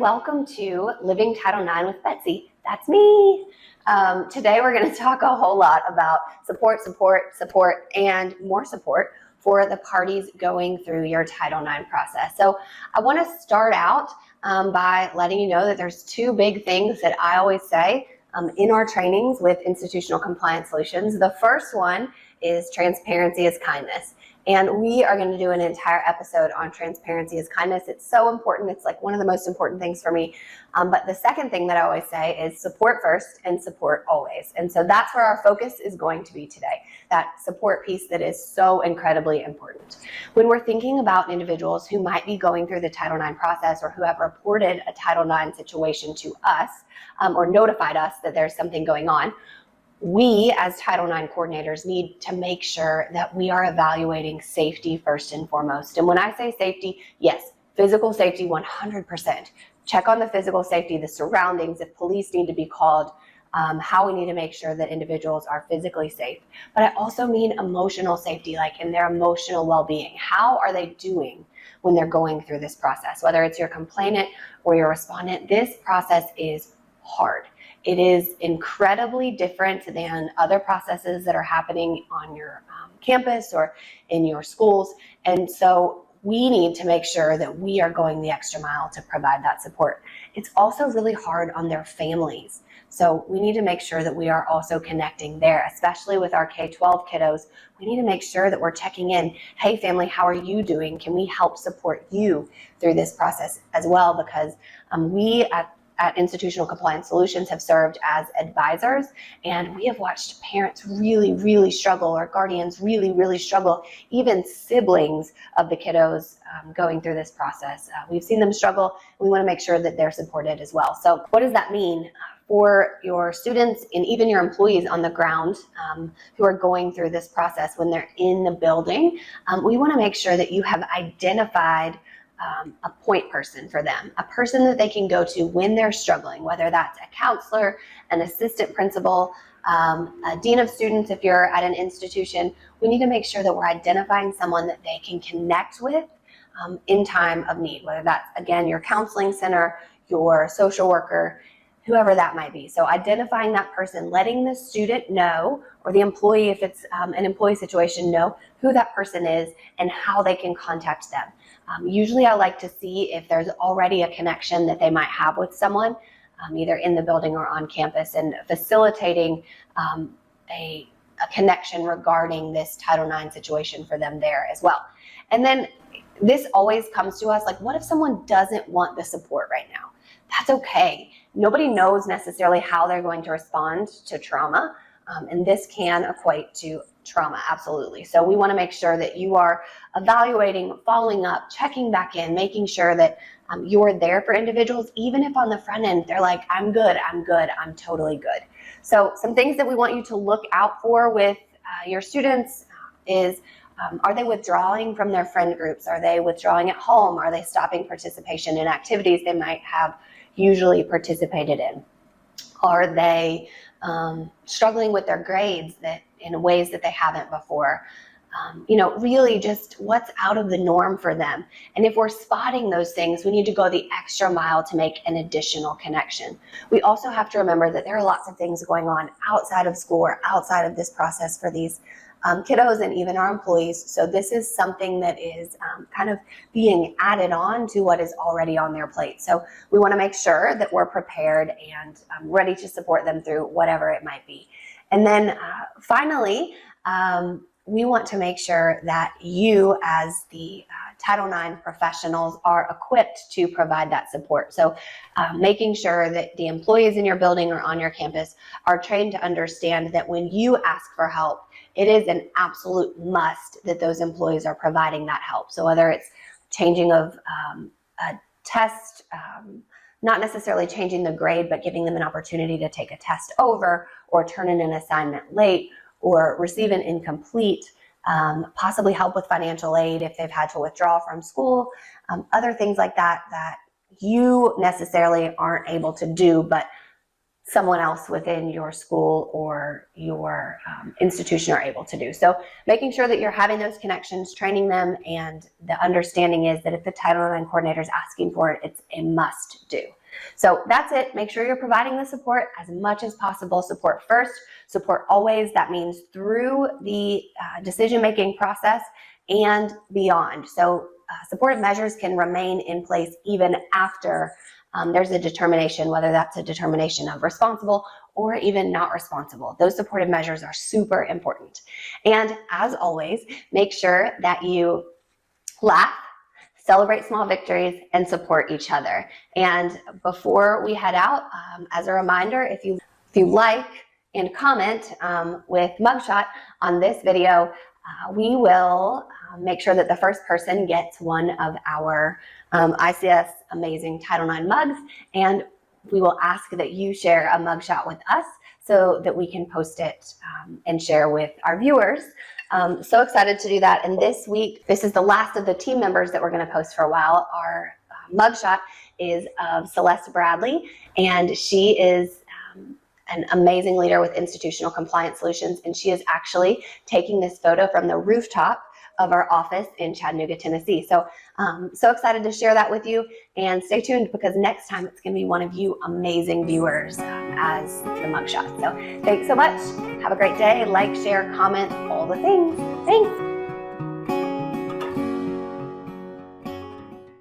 welcome to Living Title IX with Betsy. That's me. Today we're going to talk a whole lot about support, and more support for the parties going through your Title IX process. So I want to start out by letting you know that there's two big things that I always say in our trainings with institutional compliance solutions. The first one is transparency is kindness. And we are going to do an entire episode on transparency is kindness. It's so important. It's like one of the most important things for me. But the second thing that I always say is support first and support always. And so that's where our focus is going to be today, that support piece that is so incredibly important. When we're thinking about individuals who might be going through the Title IX process or who have reported a Title IX situation to us or notified us that there's something going on, we as Title IX coordinators need to make sure that we are evaluating safety first and foremost. And when I say safety, yes, physical safety 100%. Check on the physical safety, the surroundings, if police need to be called, how we need to make sure that individuals are physically safe. But I also mean emotional safety, like in their emotional well-being. How are they doing when they're going through this process? Whether it's your complainant or your respondent, this process is hard. It is incredibly different than other processes that are happening on your campus or in your schools. And so we need to make sure that we are going the extra mile to provide that support. It's also really hard on their families. So we need to make sure that we are also connecting there, especially with our K-12 kiddos. We need to make sure that we're checking in. Hey, family, how are you doing? Can we help support you through this process as well? Because we at Institutional Compliance Solutions have served as advisors, and we have watched parents really struggle, or guardians really struggle, even siblings of the kiddos going through this process. We've seen them struggle. We want to make sure that they're supported as well. So what does that mean for your students and even your employees on the ground who are going through this process when they're in the building? We want to make sure that you have identified a point person for them, a person that they can go to when they're struggling, whether that's a counselor, an assistant principal, a dean of students if you're at an institution. We need to make sure that we're identifying someone that they can connect with in time of need, whether that's, again, your counseling center, your social worker, whoever that might be. So identifying that person, letting the student know, or the employee, if it's an employee situation, know who that person is and how they can contact them. Usually I like to see if there's already a connection that they might have with someone, either in the building or on campus, and facilitating a connection regarding this Title IX situation for them there as well. And then this always comes to us, like, what if someone doesn't want the support right now? That's okay. Nobody knows necessarily how they're going to respond to trauma, and this can equate to trauma, absolutely. So we want to make sure that you are evaluating, following up, checking back in, making sure that you're there for individuals, even if on the front end they're like, I'm good, I'm totally good. So some things that we want you to look out for with your students is, are they withdrawing from their friend groups? Are they withdrawing at home? Are they stopping participation in activities they might have usually participated in? Are they struggling with their grades that in ways that they haven't before? Really just what's out of the norm for them. And if we're spotting those things, we need to go the extra mile to make an additional connection. We also have to remember that there are lots of things going on outside of school or outside of this process for these kiddos and even our employees. So this is something that is kind of being added on to what is already on their plate. So we want to make sure that we're prepared and ready to support them through whatever it might be. And then finally, we want to make sure that you as the Title IX professionals are equipped to provide that support. So making sure that the employees in your building or on your campus are trained to understand that when you ask for help, it is an absolute must that those employees are providing that help. So whether it's changing of a test, not necessarily changing the grade, but giving them an opportunity to take a test over or turn in an assignment late or receive an incomplete, possibly help with financial aid if they've had to withdraw from school, other things like that that you necessarily aren't able to do, but someone else within your school or your institution are able to do. So making sure that you're having those connections, training them, and the understanding is that if the Title IX coordinator is asking for it, it's a must do. So that's it. Make sure you're providing the support as much as possible. Support first, support always. That means through the decision-making process and beyond. So supportive measures can remain in place even after there's a determination, whether that's a determination of responsible or even not responsible. Those supportive measures are super important. And as always, make sure that you laugh, celebrate small victories, and support each other. And before we head out, as a reminder, if you like and comment with mugshot on this video, we will make sure that the first person gets one of our ICS Amazing Title IX mugs, and we will ask that you share a mugshot with us so that we can post it and share with our viewers. So excited to do that. And this week, this is the last of the team members that we're going to post for a while. Our mugshot is of Celeste Bradley, and she is an amazing leader with institutional compliance solutions, and she is actually taking this photo from the rooftop of our office in Chattanooga, Tennessee. So, so excited to share that with you, and stay tuned because next time it's going to be one of you amazing viewers as the mugshot. So thanks so much. Have a great day. Like, share, comment, all the things. Thanks.